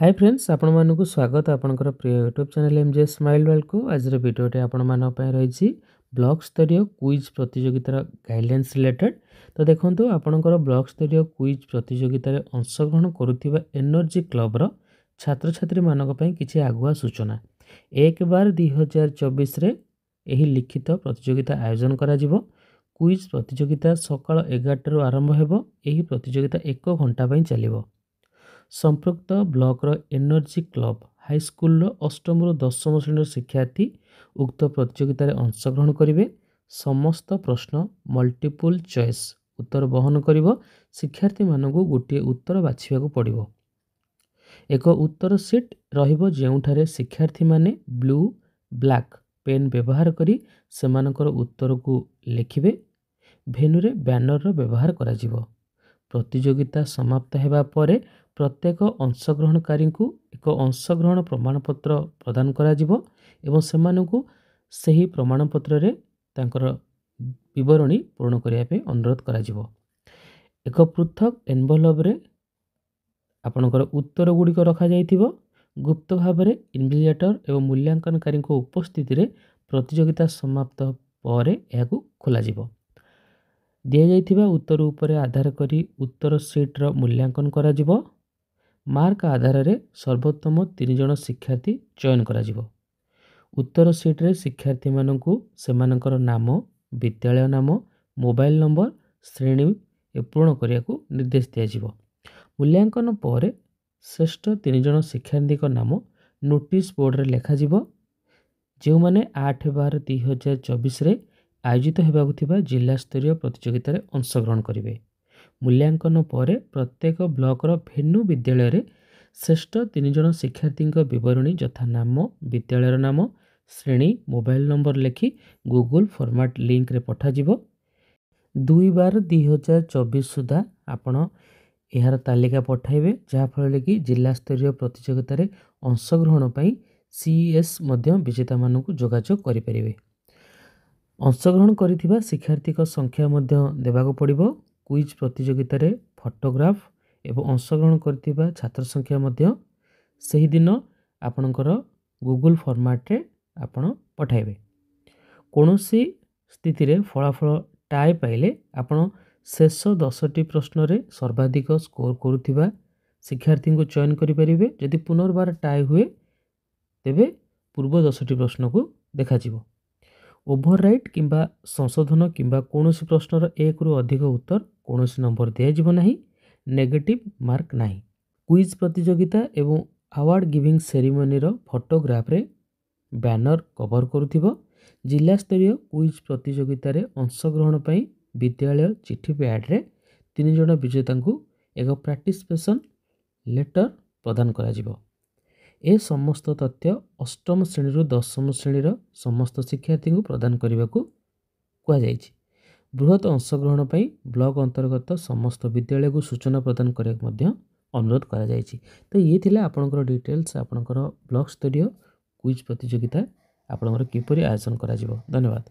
Hi friends आपण मानकु स्वागत आपनकर प्रिय YouTube channel MJ smile world को आज भिडियोटे आपण मान रही ब्लॉक स्तरीय क्विज प्रतियोगितार गाइडलाइंस रिलेटेड। तो देखंतु आपनकर ब्लॉक स्तरीय क्विज प्रतियोगितार अंशग्रहण करुथिबा एनर्जी क्लबर छात्र छात्री मानक पई किछि आगुआ सूचना। 1/12/2024 रे एही लिखित प्रतियोगिता आयोजन करा जिवो। क्विज प्रतियोगिता सकाळ 11 आरंभ हेबो। एही प्रतियोगिता 1 घंटा पई चलिबो। संपृक्त ब्लॉक एनर्जी क्लब हाईस्कल अष्टम रु दशम श्रेणी शिक्षार्थी उक्त प्रतियोगितार अंशग्रहण करेंगे। समस्त प्रश्न मल्टीपल चॉइस उत्तर बहन करिवो। शिक्षार्थी मानकु गोटे उत्तर बाछिबाकु पड़िवो। एक उत्तर सीट रहिबो जेउठारे शिक्षार्थी माने ब्लू ब्लैक पेन व्यवहार करी सेमानकर उत्तर को लिखिबे। भेनुरे बैनर व्यवहार करा जिवो। प्रतियोगिता समाप्त हेबा परे प्रत्येक अंशग्रहणकारी को एक अंशग्रहण प्रमाणपत्र प्रदान करा जिवो एवं सेमानकु सही प्रमाणपत्र रे तांकर विवरणी पूर्ण करिया पे अनुरोध करा जिवो। एक पृथक एनवलप रे आपनकर उत्तर गुड़िक रखा जाइथिबो। गुप्त भाव में इन्विजिलेटर एवं मूल्यांकनकारी उपस्थिति रे प्रतियोगिता समाप्त परे याकु खोला जिवो। दिया जाइथिबा उत्तर उपरे आधार करी उत्तर सीट्र मूल्यांकन करा जिवो। मार्क आधार रे सर्वोत्तम 3 जन शिक्षार्थी चयन करा जिवो। उत्तर सीट्रे शिक्षार्थी मानकु सेमानकर नाम, विद्यालय नाम, मोबाइल नंबर, श्रेणी पूर्ण करियाकु निर्देश दिया जिवो। मूल्यांकन परे श्रेष्ठ 3 जन शिक्षार्थी नाम नोटिस बोर्ड रे लेखा जिवो। जो माने 8/12/2024 रे आयोजित हेबाकु थिबा जिला स्तरीय प्रतियोगिता रे अंशग्रहण करिवे। मूल्यांकन परे प्रत्येक ब्लॉक रो भेन्यू विद्यालय रे श्रेष्ठ 3 जन शिक्षार्थी विवरणी यथा नाम, विद्यालय नाम, श्रेणी, मोबाइल नंबर लिखि गूगल फॉर्मेट लिंक रे पठा जिवो। 2/12/2024 सुधा आपण यार तालिका पठाइबे जहाँ फल कि जिला स्तरीय प्रतियोगिता रे अंशग्रहण पई सीएस मध्य विजेता मानकु जोगाजोग करि परिबे। अंशग्रहण करिथिबा शिक्षार्थी संख्या मध्य देबाको पड़िबो। क्विज प्रतियोगिता रे फोटोग्राफ एवं अंशग्रहण करिथिबा छात्र संख्या मध्य सही दिन आपणकर गूगल फॉर्मेट रे आपण पठाइबे। कोनोसी स्थिति रे फलाफल टाई पाइले आपण शेष 10टी प्रश्न रे सर्वाधिक स्कोर करुथिबा शिक्षार्थी को चयन करि परिबे। यदि पुनर्बार टाई हुए तेबे पूर्व 10टी प्रश्न को देखा जिवो। ओभरराइट किंबा संशोधन किंबा कोनोसी प्रश्नर 1 रु अधिक उत्तर कोनोसी नंबर दिया जिवो नाही। नेगेटिव मार्क नाही। क्विज प्रतियोगिता एवं अवार्ड गिविंग सेरेमनी रो फोटोग्राफ रे बैनर कवर करुथिबो। जिला स्तरीय क्विज प्रतियोगिता रे अंशग्रहण पई विद्यालय चिठी पैड रे 3 जन विजेता को एक पार्टिसिपेशन लेटर प्रदान करा जिवो। ए समस्त तथ्य अष्टम श्रेणी रु दशम श्रेणी समस्त शिक्षार्थी को प्रदान करने को कहा जायछि। बृहत अंशग्रहण पई ब्लॉक अंतर्गत समस्त विद्यालय को सूचना प्रदान करने को अनुरोध करा जायछि। तो ये थिला आपनकर डिटेल्स आपनकर ब्लॉक स्तरीय क्विज प्रतियोगिता आपनकर किपरि आयोजन करा जिवो। धन्यवाद।